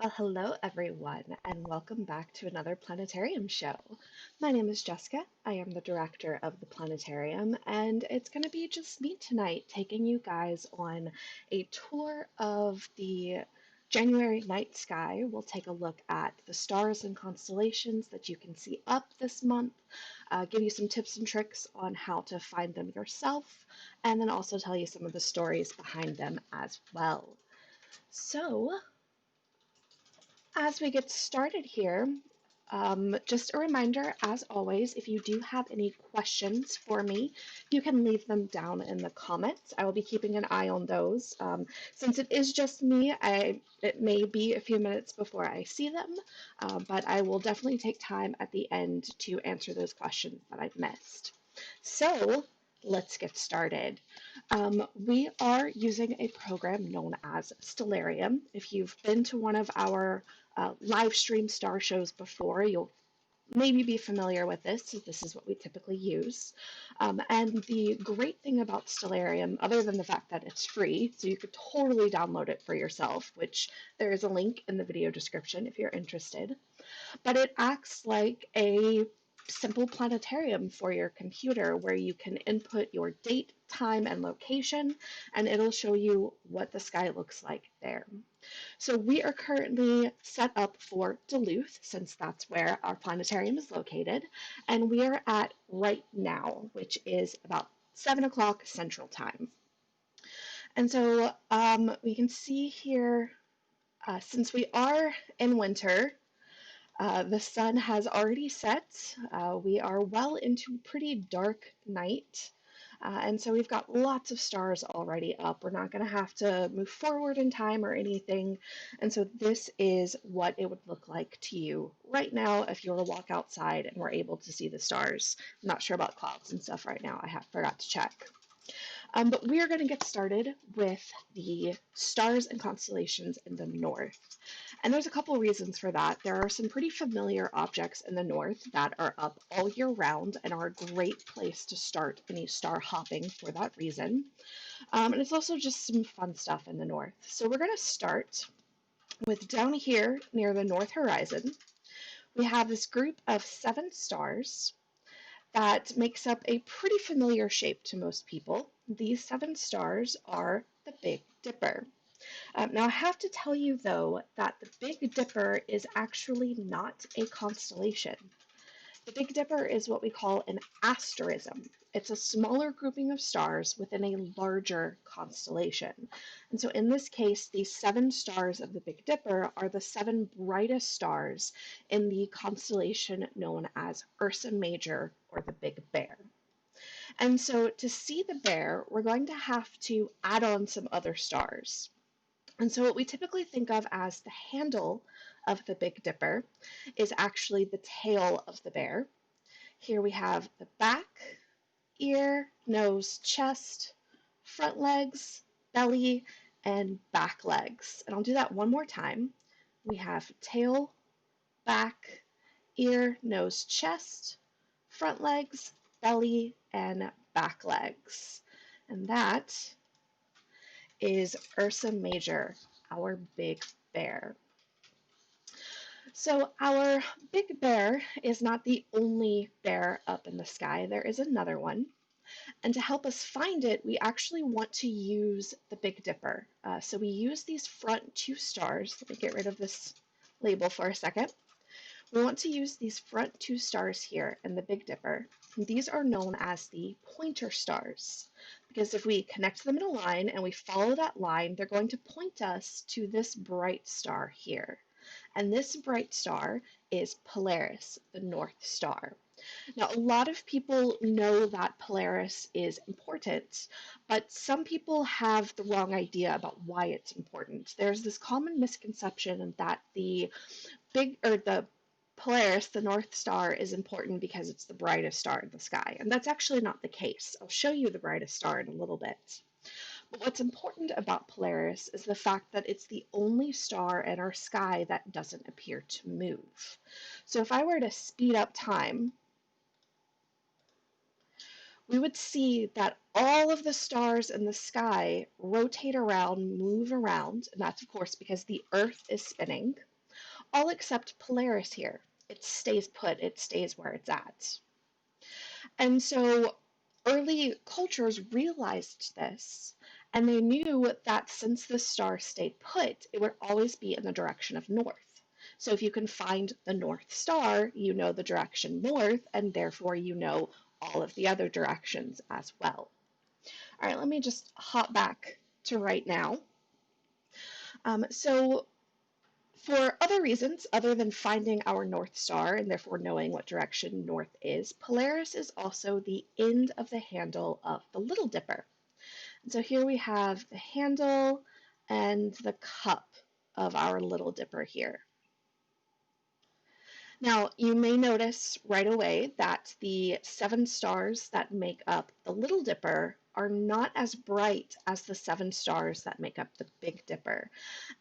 Well, hello everyone, and welcome back to another Planetarium show. My name is Jessica. I am the director of the Planetarium, and it's going to be just me tonight taking you guys on a tour of the January night sky. We'll take a look at the stars and constellations that you can see up this month, give you some tips and tricks on how to find them yourself, and then also tell you some of the stories behind them as well. So, as we get started here, just a reminder, as always, if you do have any questions for me, you can leave them down in the comments. I will be keeping an eye on those. Since it is just me, it may be a few minutes before I see them, but I will definitely take time at the end to answer those questions that I've missed. So let's get started. We are using a program known as Stellarium. If you've been to one of our live stream star shows before, you'll maybe be familiar with this. This is what we typically use. And the great thing about Stellarium, other than the fact that it's free, so you could totally download it for yourself, which there is a link in the video description if you're interested, but it acts like a simple planetarium for your computer where you can input your date, time, and location, and it'll show you what the sky looks like there. So we are currently set up for Duluth, since that's where our planetarium is located, and we are at right now, which is about 7 o'clock Central Time. And so we can see here, since we are in winter, the sun has already set. We are well into pretty dark night. And so we've got lots of stars already up. We're not going to have to move forward in time or anything. And so this is what it would look like to you right now if you were to walk outside and were able to see the stars. I'm not sure about clouds and stuff right now. I forgot to check. But we are going to get started with the stars and constellations in the north. And there's a couple reasons for that. There are some pretty familiar objects in the north that are up all year round and are a great place to start any star hopping for that reason. And it's also just some fun stuff in the north. So we're going to start with down here near the north horizon. We have this group of 7 stars that makes up a pretty familiar shape to most people. These 7 stars are the Big Dipper. Now, I have to tell you, though, that the Big Dipper is actually not a constellation. The Big Dipper is what we call an asterism. It's a smaller grouping of stars within a larger constellation. And so in this case, these 7 stars of the Big Dipper are the 7 brightest stars in the constellation known as Ursa Major, or the Big Bear. And so to see the bear, we're going to have to add on some other stars. And so what we typically think of as the handle of the Big Dipper is actually the tail of the bear. Here we have the back, ear, nose, chest, front legs, belly, and back legs. And I'll do that one more time. We have tail, back, ear, nose, chest, front legs, belly, and back legs. And that is Ursa Major, our big bear. So our big bear is not the only bear up in the sky. There is another one. And to help us find it, we actually want to use the Big Dipper. So we use these front 2 stars. Let me get rid of this label for a second. We want to use these front 2 stars here in the Big Dipper. These are known as the pointer stars, because if we connect them in a line and we follow that line, they're going to point us to this bright star here. And this bright star is Polaris, the North Star. Now, a lot of people know that Polaris is important, but some people have the wrong idea about why it's important. There's this common misconception that the Polaris, the North Star, is important because it's the brightest star in the sky, and that's actually not the case. I'll show you the brightest star in a little bit. But what's important about Polaris is the fact that it's the only star in our sky that doesn't appear to move. So if I were to speed up time, we would see that all of the stars in the sky rotate around, move around, and that's of course because the Earth is spinning. all except Polaris here. It stays put, it stays where it's at. And so early cultures realized this, and they knew that since the star stayed put, it would always be in the direction of north. So if you can find the North Star, you know the direction north, and therefore you know all of the other directions as well. All right, let me just hop back to right now. So for other reasons, other than finding our North Star and therefore knowing what direction north is, Polaris is also the end of the handle of the Little Dipper. And so here we have the handle and the cup of our Little Dipper here. Now, you may notice right away that the 7 stars that make up the Little Dipper are not as bright as the 7 stars that make up the Big Dipper.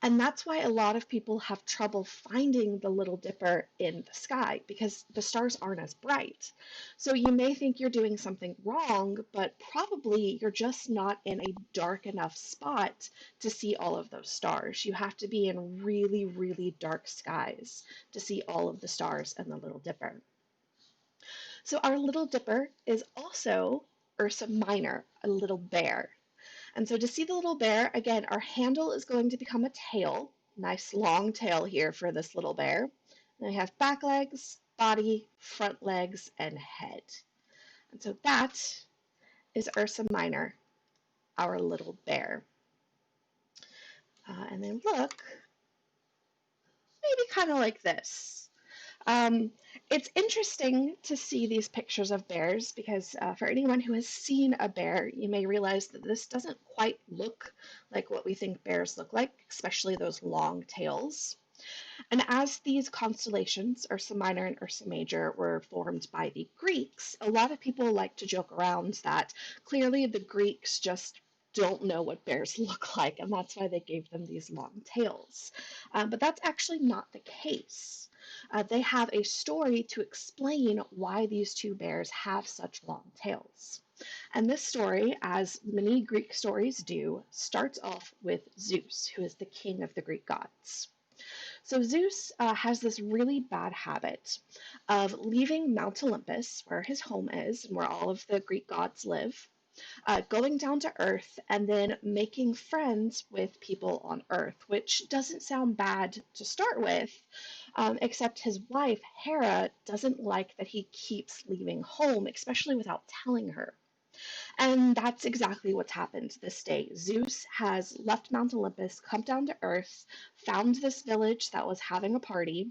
And that's why a lot of people have trouble finding the Little Dipper in the sky, because the stars aren't as bright. So you may think you're doing something wrong, but probably you're just not in a dark enough spot to see all of those stars. You have to be in really, really dark skies to see all of the stars and the Little Dipper. So our Little Dipper is also Ursa Minor, a little bear. And so to see the little bear, again, our handle is going to become a tail. Nice long tail here for this little bear. Then we have back legs, body, front legs, and head. And so that is Ursa Minor, our little bear. And they look maybe kind of like this. It's interesting to see these pictures of bears because for anyone who has seen a bear, you may realize that this doesn't quite look like what we think bears look like, especially those long tails. And as these constellations, Ursa Minor and Ursa Major, were formed by the Greeks, a lot of people like to joke around that clearly the Greeks just don't know what bears look like, and that's why they gave them these long tails. But that's actually not the case. They have a story to explain why these two bears have such long tails. And this story, as many Greek stories do, starts off with Zeus, who is the king of the Greek gods. So Zeus has this really bad habit of leaving Mount Olympus, where his home is and where all of the Greek gods live, going down to Earth and then making friends with people on Earth, which doesn't sound bad to start with, except his wife, Hera, doesn't like that he keeps leaving home, especially without telling her. And that's exactly what's happened this day. Zeus has left Mount Olympus, come down to Earth, found this village that was having a party,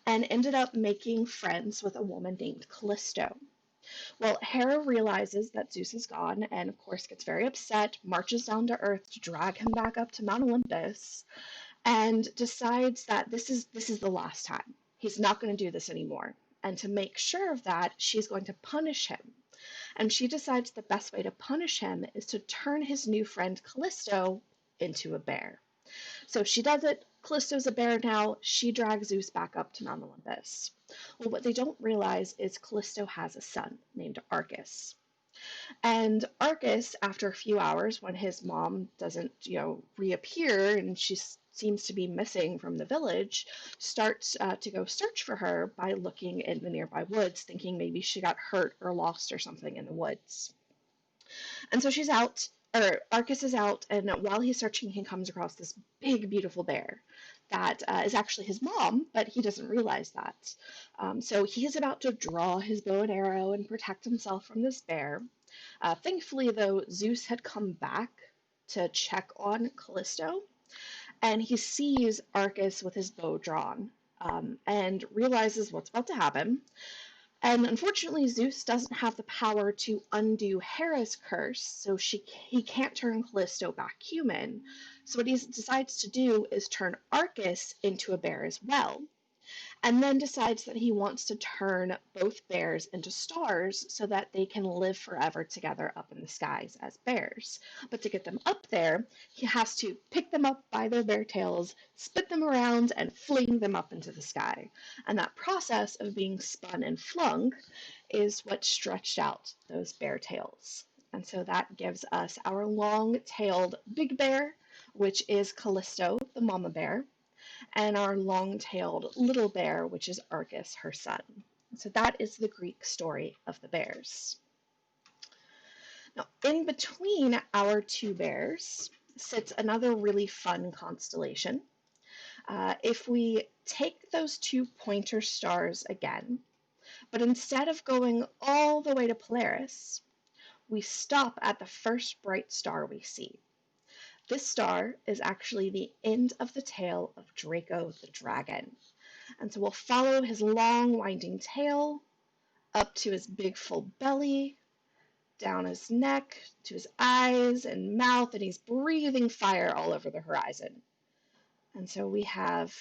and ended up making friends with a woman named Callisto. Well, Hera realizes that Zeus is gone and, of course, gets very upset, marches down to Earth to drag him back up to Mount Olympus, and decides that this is the last time. He's not going to do this anymore. And to make sure of that, she's going to punish him. And she decides the best way to punish him is to turn his new friend Callisto into a bear. So she does it. Callisto's a bear now. She drags Zeus back up to Mount Olympus. Well, what they don't realize is Callisto has a son named Arcus. And Arcus, after a few hours, when his mom doesn't, reappear and she seems to be missing from the village, starts to go search for her by looking in the nearby woods, thinking maybe she got hurt or lost or something in the woods. And so Arcus is out, and while he's searching, he comes across this big, beautiful bear that is actually his mom, but he doesn't realize that. So he is about to draw his bow and arrow and protect himself from this bear. Thankfully, though, Zeus had come back to check on Callisto, and he sees Arcus with his bow drawn and realizes what's about to happen. And unfortunately, Zeus doesn't have the power to undo Hera's curse, so he can't turn Callisto back human. So what he decides to do is turn Arcus into a bear as well, and then decides that he wants to turn both bears into stars so that they can live forever together up in the skies as bears. But to get them up there, he has to pick them up by their bear tails, spit them around, and fling them up into the sky. And that process of being spun and flung is what stretched out those bear tails. And so that gives us our long-tailed big bear, which is Callisto, the mama bear. and our long-tailed little bear, which is Argus, her son. So that is the Greek story of the bears. Now, in between our two bears sits another really fun constellation. If we take those two pointer stars again, but instead of going all the way to Polaris, we stop at the first bright star we see. This star is actually the end of the tail of Draco the dragon. And so we'll follow his long winding tail up to his big full belly, down his neck, to his eyes and mouth, and he's breathing fire all over the horizon. And so we have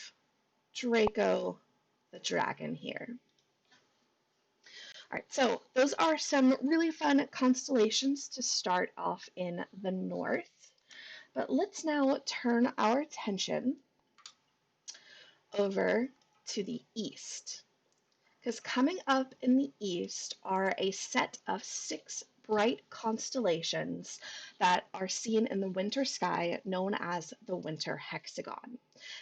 Draco the dragon here. All right, so those are some really fun constellations to start off in the north. But let's now turn our attention over to the east, because coming up in the east are a set of 6 bright constellations that are seen in the winter sky known as the winter hexagon.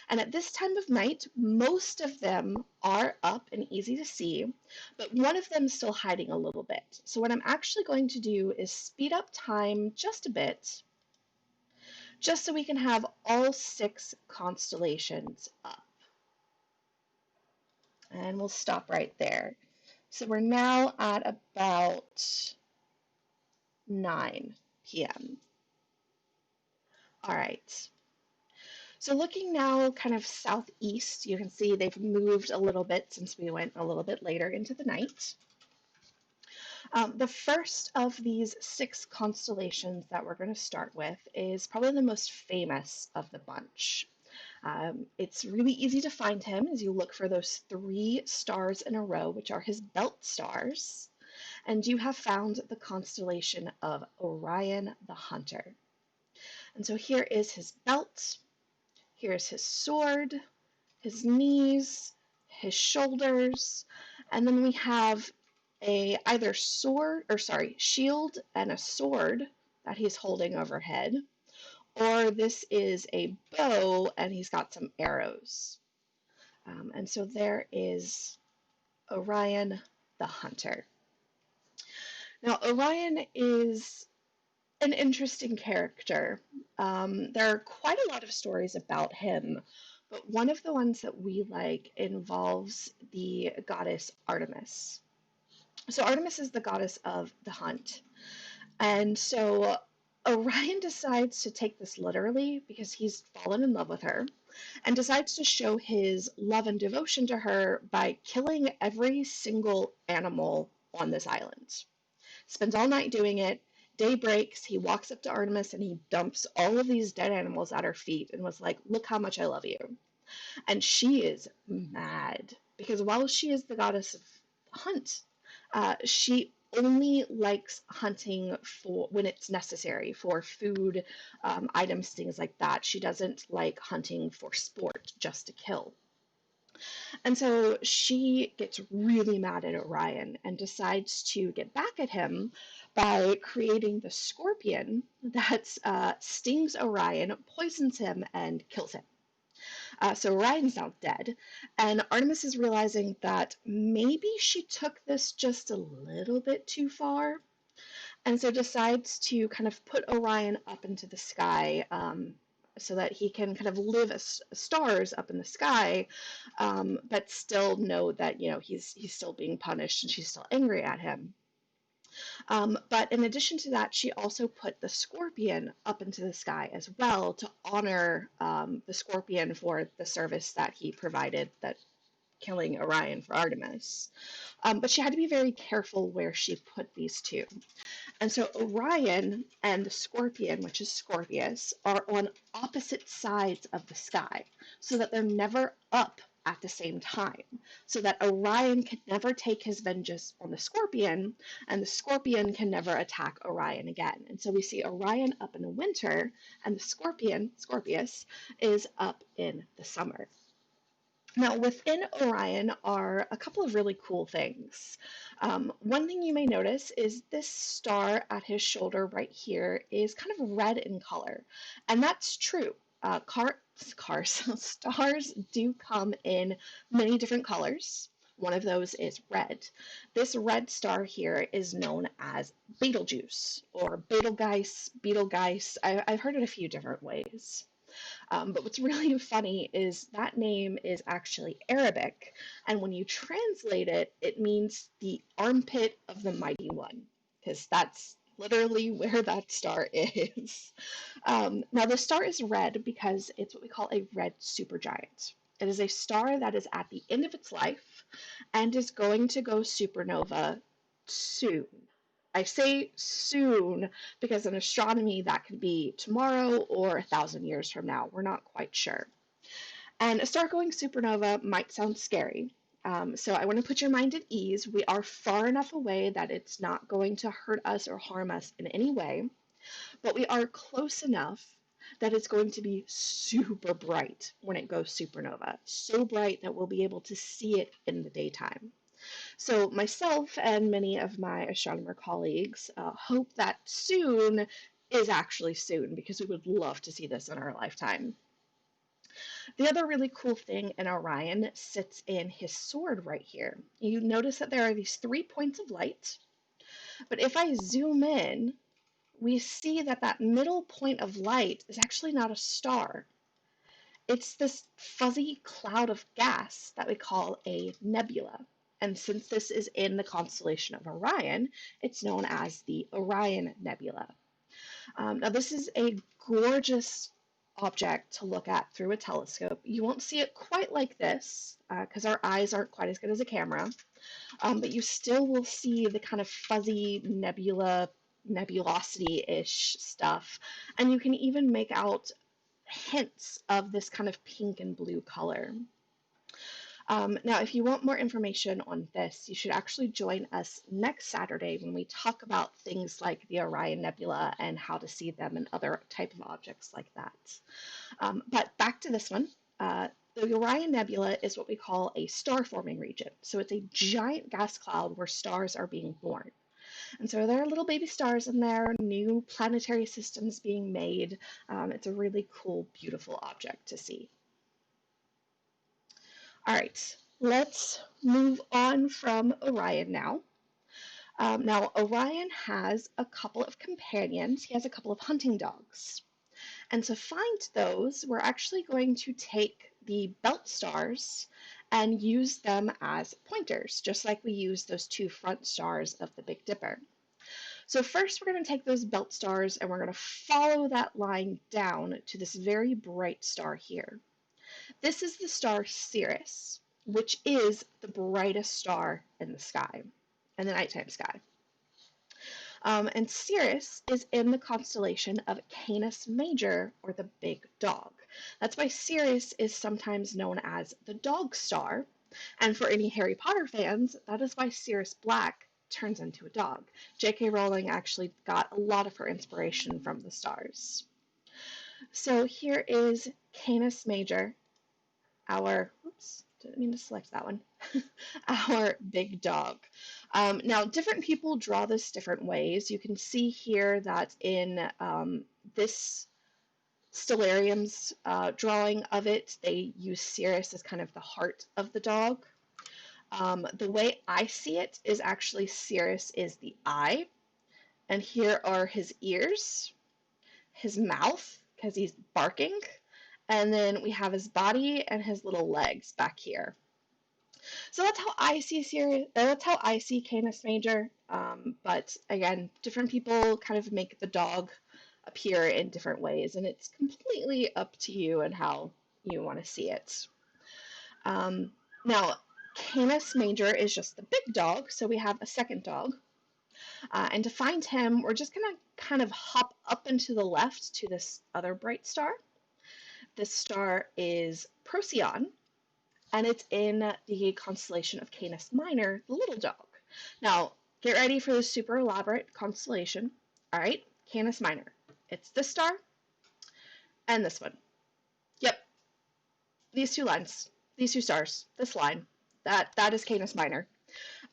And at this time of night, most of them are up and easy to see, but one of them is still hiding a little bit. So what I'm actually going to do is speed up time just a bit, just so we can have all 6 constellations up. And we'll stop right there. So we're now at about 9 p.m. All right. So looking now kind of southeast, you can see they've moved a little bit since we went a little bit later into the night. The first of these 6 constellations that we're going to start with is probably the most famous of the bunch. It's really easy to find him as you look for those 3 stars in a row, which are his belt stars. And you have found the constellation of Orion the Hunter. And so here is his belt, here's his sword, his knees, his shoulders, and then we have a either shield and a sword that he's holding overhead, or this is a bow and he's got some arrows. And so there is Orion the Hunter. Now, Orion is an interesting character. There are quite a lot of stories about him, but one of the ones that we like involves the goddess Artemis. So Artemis is the goddess of the hunt. And so Orion decides to take this literally because he's fallen in love with her and decides to show his love and devotion to her by killing every single animal on this island. Spends all night doing it. Day breaks, he walks up to Artemis and he dumps all of these dead animals at her feet and was like, look how much I love you. And she is mad because while she is the goddess of hunt, she only likes hunting for when it's necessary for food, items, things like that. She doesn't like hunting for sport just to kill. And so she gets really mad at Orion and decides to get back at him by creating the scorpion that stings Orion, poisons him, and kills him. So Orion's now dead, and Artemis is realizing that maybe she took this just a little bit too far, and so decides to kind of put Orion up into the sky, so that he can kind of live as stars up in the sky, but still know that, you know, he's still being punished and she's still angry at him. But in addition to that, she also put the scorpion up into the sky as well to honor the scorpion for the service that he provided, that killing Orion for Artemis. But she had to be very careful where she put these two. And so Orion and the scorpion, which is Scorpius, are on opposite sides of the sky so that they're never up at the same time, so that Orion can never take his vengeance on the scorpion, and the scorpion can never attack Orion again. And so we see Orion up in the winter, and the scorpion, Scorpius, is up in the summer. Now, within Orion are a couple of really cool things. One thing you may notice is this star at his shoulder right here is kind of red in color, and that's true. stars do come in many different colors. One of those is red. This red star here is known as Betelgeuse or Betelgeuse. I've heard it a few different ways. But what's really funny is that name is actually Arabic, and when you translate it, it means the armpit of the mighty one, because that's literally where that star is. Now, the star is red because it's what we call a red supergiant. It is a star that is at the end of its life and is going to go supernova soon. I say soon because in astronomy that could be tomorrow or 1,000 years from now. We're not quite sure. And a star going supernova might sound scary. So I want to put your mind at ease. We are far enough away that it's not going to hurt us or harm us in any way, but we are close enough that it's going to be super bright when it goes supernova. So bright that we'll be able to see it in the daytime. So myself and many of my astronomer colleagues hope that soon is actually soon because we would love to see this in our lifetime. The other really cool thing in Orion sits in his sword right here. You notice that there are these 3 points of light, but if I zoom in, we see that that middle point of light is actually not a star. It's this fuzzy cloud of gas that we call a nebula. And since this is in the constellation of Orion, it's known as the Orion Nebula. Now, this is a gorgeous object to look at through a telescope. You won't see it quite like this because our eyes aren't quite as good as a camera, but you still will see the kind of fuzzy nebulosity-ish stuff, and you can even make out hints of this kind of pink and blue color. Now, if you want more information on this, you should actually join us next Saturday when we talk about things like the Orion Nebula and how to see them and other type of objects like that. But back to this one. The Orion Nebula is what we call a star-forming region. So it's a giant gas cloud where stars are being born. And so there are little baby stars in there, new planetary systems being made. It's a really cool, beautiful object to see. All right, let's move on from Orion now. Now, Orion has a couple of companions. He has a couple of hunting dogs. And to find those, we're actually going to take the belt stars and use them as pointers, just like we use those 2 front stars of the Big Dipper. So first, we're going to take those belt stars and we're going to follow that line down to this very bright star here. This is the star Sirius, which is the brightest star in the sky, in the nighttime sky. And Sirius is in the constellation of Canis Major, or the Big Dog. That's why Sirius is sometimes known as the Dog Star. And for any Harry Potter fans, that is why Sirius Black turns into a dog. J.K. Rowling actually got a lot of her inspiration from the stars. So here is Canis Major, our, oops, didn't mean to select that one, our big dog. Now, different people draw this different ways. You can see here that in this Stellarium's drawing of it, they use Sirius as kind of the heart of the dog. The way I see it is actually Sirius is the eye, and here are his ears, his mouth, because he's barking, and then we have his body and his little legs back here. So that's how I see Sirius. That's how I see Canis Major. But again, different people kind of make the dog appear in different ways, and it's completely up to you and how you want to see it. Now, Canis Major is just the big dog, so we have a second dog. And to find him, we're just going to kind of hop up and to the left to this other bright star. This star is Procyon, and it's in the constellation of Canis Minor, the little dog. Now, get ready for this super elaborate constellation. All right, Canis Minor. It's this star and this one. Yep, these 2 lines, these 2 stars, this line, that is Canis Minor.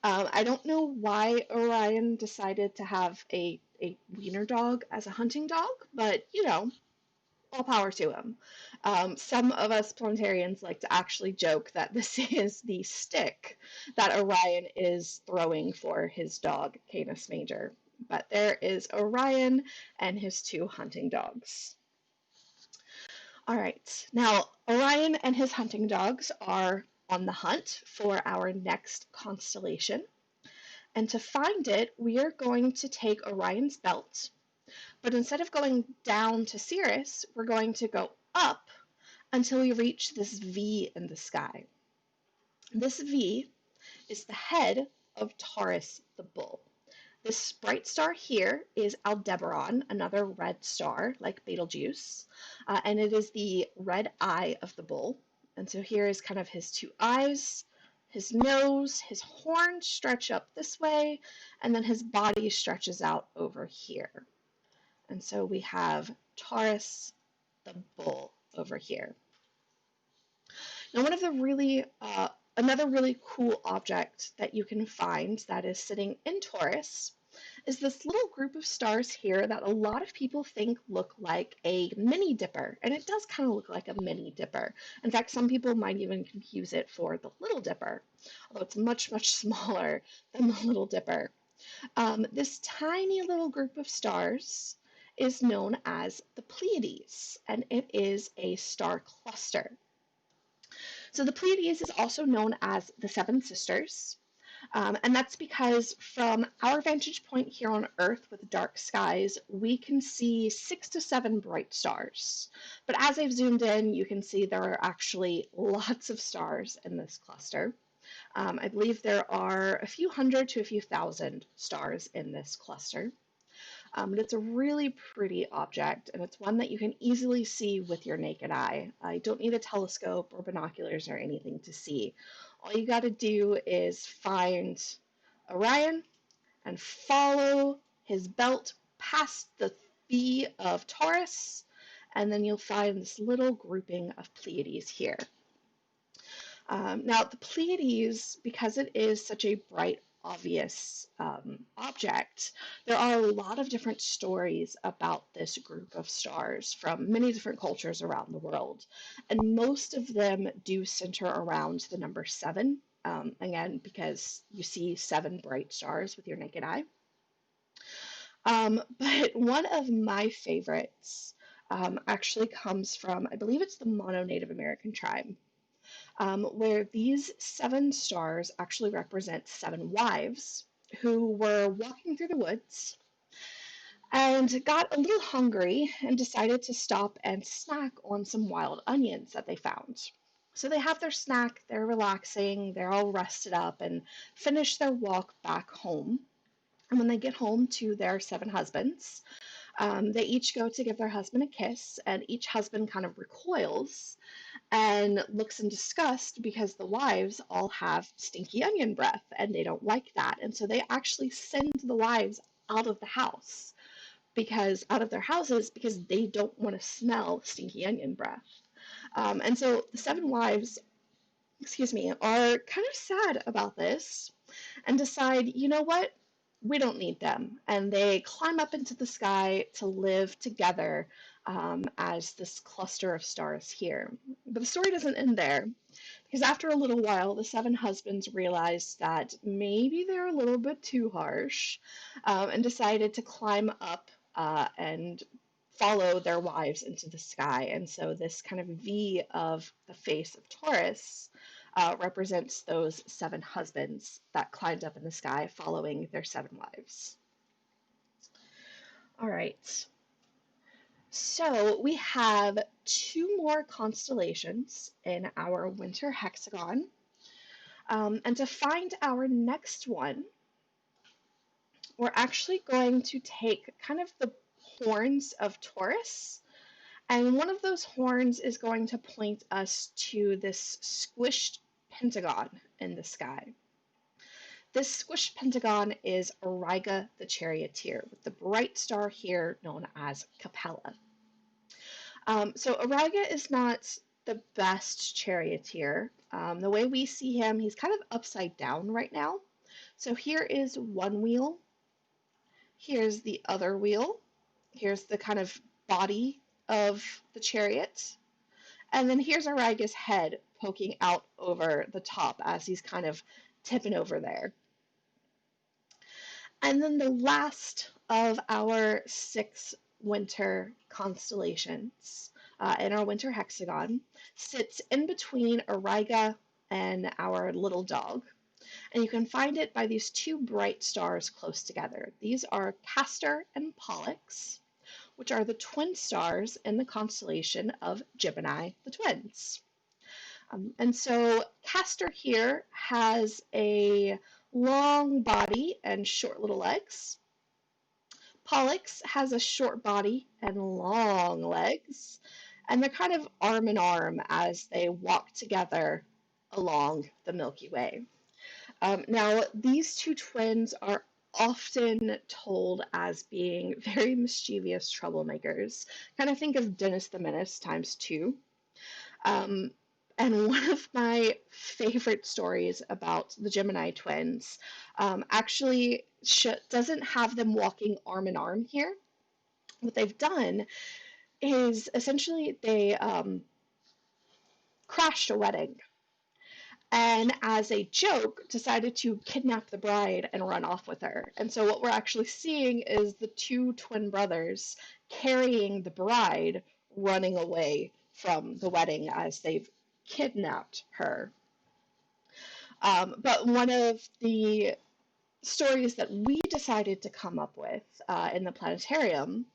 I don't know why Orion decided to have a wiener dog as a hunting dog, but you know, all power to him. Some of us planetarians like to actually joke that this is the stick that Orion is throwing for his dog, Canis Major. But there is Orion and his two hunting dogs. All right, now Orion and his hunting dogs are on the hunt for our next constellation. And to find it, we are going to take Orion's belt, but instead of going down to Sirius, we're going to go up until we reach this V in the sky. This V is the head of Taurus the Bull. This bright star here is Aldebaran, another red star like Betelgeuse, and it is the red eye of the bull. And so here is kind of his two eyes, his nose, his horns stretch up this way, and then his body stretches out over here. And so we have Taurus the bull over here. Now, another really cool object that you can find that is sitting in Taurus is this little group of stars here that a lot of people think look like a mini dipper, and it does kind of look like a mini dipper. In fact, some people might even confuse it for the Little Dipper, although it's much, much smaller than the Little Dipper. This tiny little group of stars is known as the Pleiades, and it is a star cluster. So the Pleiades is also known as the Seven Sisters, and that's because from our vantage point here on Earth with dark skies, we can see 6 to 7 bright stars. But as I've zoomed in, you can see there are actually lots of stars in this cluster. I believe there are a few hundred to a few thousand stars in this cluster. But it's a really pretty object, and it's one that you can easily see with your naked eye. You don't need a telescope or binoculars or anything to see. All you got to do is find Orion and follow his belt past the V of Taurus, and then you'll find this little grouping of Pleiades here. Now, the Pleiades, because it is such a bright, obvious object, there are a lot of different stories about this group of stars from many different cultures around the world. And most of them do center around the number 7, again, because you see 7 bright stars with your naked eye. But one of my favorites actually comes from, I believe it's the Mono Native American tribe. Where these 7 stars actually represent 7 wives who were walking through the woods and got a little hungry and decided to stop and snack on some wild onions that they found. So they have their snack, they're relaxing, they're all rested up and finish their walk back home. And when they get home to their 7 husbands, they each go to give their husband a kiss, and each husband kind of recoils and looks in disgust because the wives all have stinky onion breath and they don't like that. And so they actually send the wives out of the house out of their houses because they don't want to smell stinky onion breath. And so the 7 wives, are kind of sad about this and decide, you know what? We don't need them. And they climb up into the sky to live together as this cluster of stars here. But the story doesn't end there, because after a little while, the 7 husbands realized that maybe they're a little bit too harsh and decided to climb up and follow their wives into the sky. And so this kind of V of the face of Taurus represents those 7 husbands that climbed up in the sky following their 7 wives. All right. So we have 2 more constellations in our winter hexagon. And to find our next one, we're actually going to take kind of the horns of Taurus, and one of those horns is going to point us to this squished pentagon in the sky. This squished pentagon is Auriga the Charioteer, with the bright star here known as Capella. So Auriga is not the best charioteer. The way we see him, he's kind of upside down right now. So here is one wheel. Here's the other wheel. Here's the kind of body of the chariot. And then here's Auriga's head poking out over the top as he's kind of tipping over there. And then the last of our 6 winter constellations in our winter hexagon sits in between Auriga and our little dog. And you can find it by these 2 bright stars close together. These are Castor and Pollux, which are the twin stars in the constellation of Gemini, the twins. And so Castor here has a long body and short little legs. Pollux has a short body and long legs, and they're kind of arm in arm as they walk together along the Milky Way. Now, these 2 twins are often told as being very mischievous troublemakers. Kind of think of Dennis the Menace times 2. Um, and one of my favorite stories about the Gemini twins actually doesn't have them walking arm in arm here. What they've done is essentially they crashed a wedding and as a joke decided to kidnap the bride and run off with her. And so what we're actually seeing is the 2 twin brothers carrying the bride running away from the wedding as they've kidnapped her. But one of the stories that we decided to come up with in the planetarium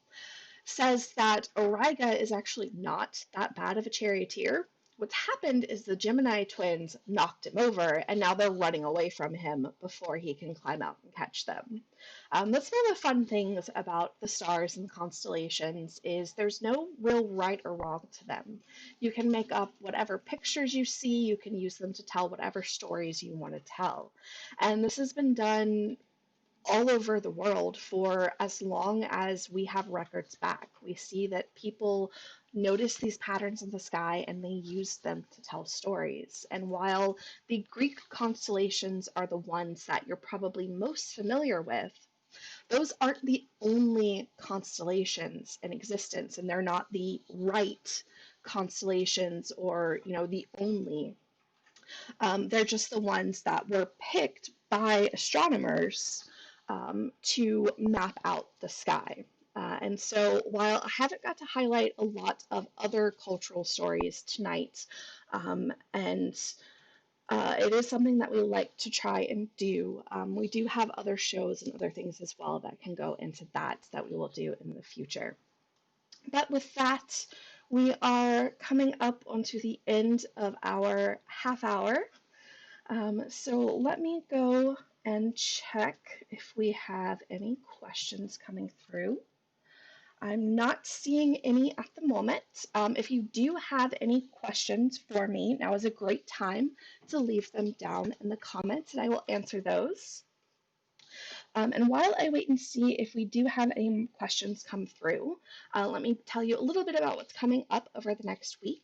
says that Auriga is actually not that bad of a charioteer. What's happened is the Gemini twins knocked him over, and now they're running away from him before he can climb out and catch them. That's one of the fun things about the stars and constellations is there's no real right or wrong to them. You can make up whatever pictures you see, you can use them to tell whatever stories you want to tell. And this has been done all over the world for as long as we have records back. We see that people notice these patterns in the sky and they use them to tell stories. And while the Greek constellations are the ones that you're probably most familiar with, those aren't the only constellations in existence, and they're not the right constellations or, the only. They're just the ones that were picked by astronomers to map out the sky. And so while I haven't got to highlight a lot of other cultural stories tonight, and it is something that we like to try and do, we do have other shows and other things as well that can go into that we will do in the future. But with that, we are coming up onto the end of our half hour. So let me go and check if we have any questions coming through. I'm not seeing any at the moment. If you do have any questions for me, now is a great time to leave them down in the comments and I will answer those. And while I wait and see if we do have any questions come through, let me tell you a little bit about what's coming up over the next week.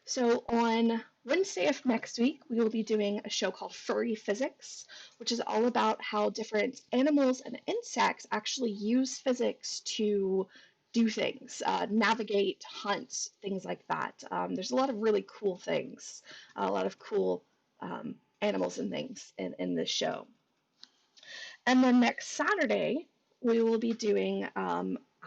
So on Wednesday of next week, we will be doing a show called Furry Physics, which is all about how different animals and insects actually use physics to do things, navigate, hunt, things like that. There's a lot of really cool things, a lot of cool animals and things in this show. And then next Saturday, we will be doing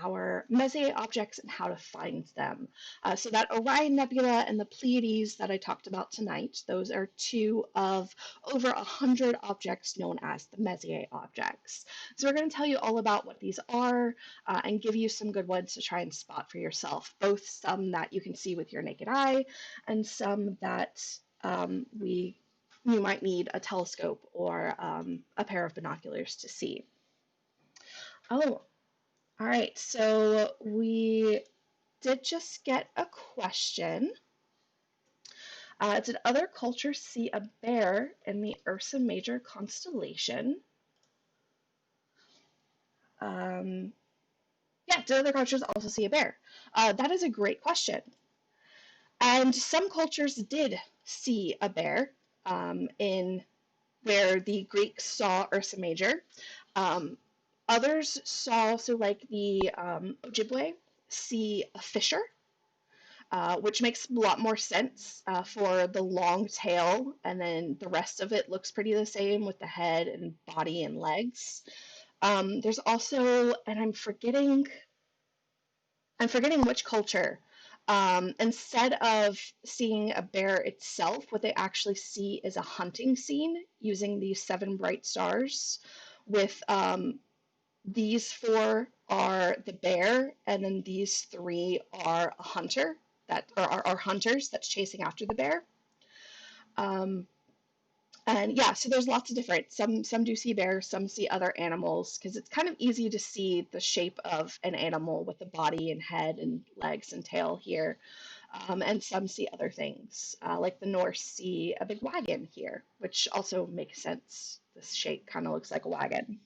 our Messier objects and how to find them. So that Orion Nebula and the Pleiades that I talked about tonight, those are 2 of over 100 objects known as the Messier objects. So we're going to tell you all about what these are and give you some good ones to try and spot for yourself, both some that you can see with your naked eye and some that you might need a telescope or a pair of binoculars to see. Oh, all right, so we did just get a question. Did other cultures see a bear in the Ursa Major constellation? Yeah, did other cultures also see a bear? That is a great question. And some cultures did see a bear in where the Greeks saw Ursa Major. Others saw, so like the Ojibwe see a fissure, which makes a lot more sense for the long tail, and then the rest of it looks pretty the same with the head and body and legs. There's also, and I'm forgetting which culture. Instead of seeing a bear itself, what they actually see is a hunting scene using these seven bright stars. With these four are the bear, and then these three are a hunter that are hunters that's chasing after the bear. Um, and yeah, so there's lots of different. Some do see bears, some see other animals, because it's kind of easy to see the shape of an animal with the body and head and legs and tail here. And some see other things, like the Norse see a big wagon here, which also makes sense. This shape kind of looks like a wagon.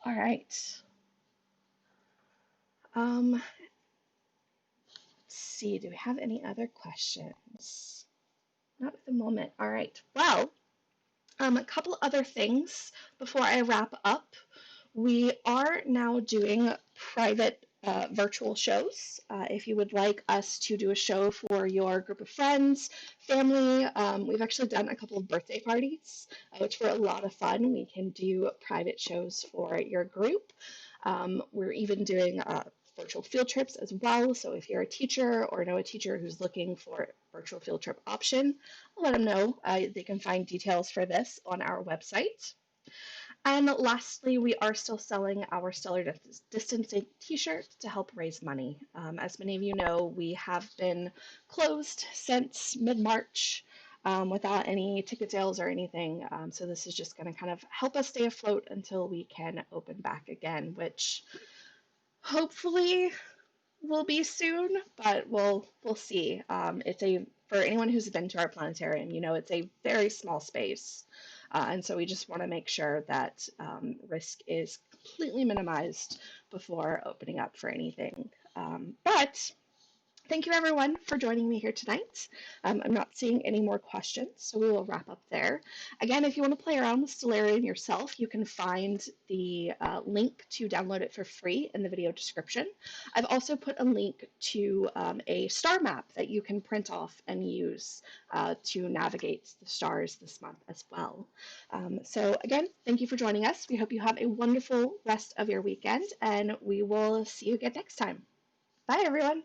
All right. Let's see, do we have any other questions? Not at the moment. All right. Well, a couple other things before I wrap up. We are now doing private virtual shows. If you would like us to do a show for your group of friends, family, we've actually done a couple of birthday parties, which were a lot of fun. We can do private shows for your group. We're even doing virtual field trips as well. So if you're a teacher or know a teacher who's looking for a virtual field trip option, I'll let them know. They can find details for this on our website. And lastly, we are still selling our Stellar Distancing t-shirts to help raise money. As many of you know, we have been closed since mid-March without any ticket sales or anything. So this is just going to kind of help us stay afloat until we can open back again, which hopefully will be soon, but we'll see. It's a for anyone who's been to our planetarium, you know it's a very small space, and so we just want to make sure that risk is completely minimized before opening up for anything. But thank you everyone for joining me here tonight. I'm not seeing any more questions, so we will wrap up there. Again, if you want to play around with Stellarium yourself, you can find the link to download it for free in the video description. I've also put a link to a star map that you can print off and use to navigate the stars this month as well. So again, thank you for joining us. We hope you have a wonderful rest of your weekend, and we will see you again next time. Bye, everyone.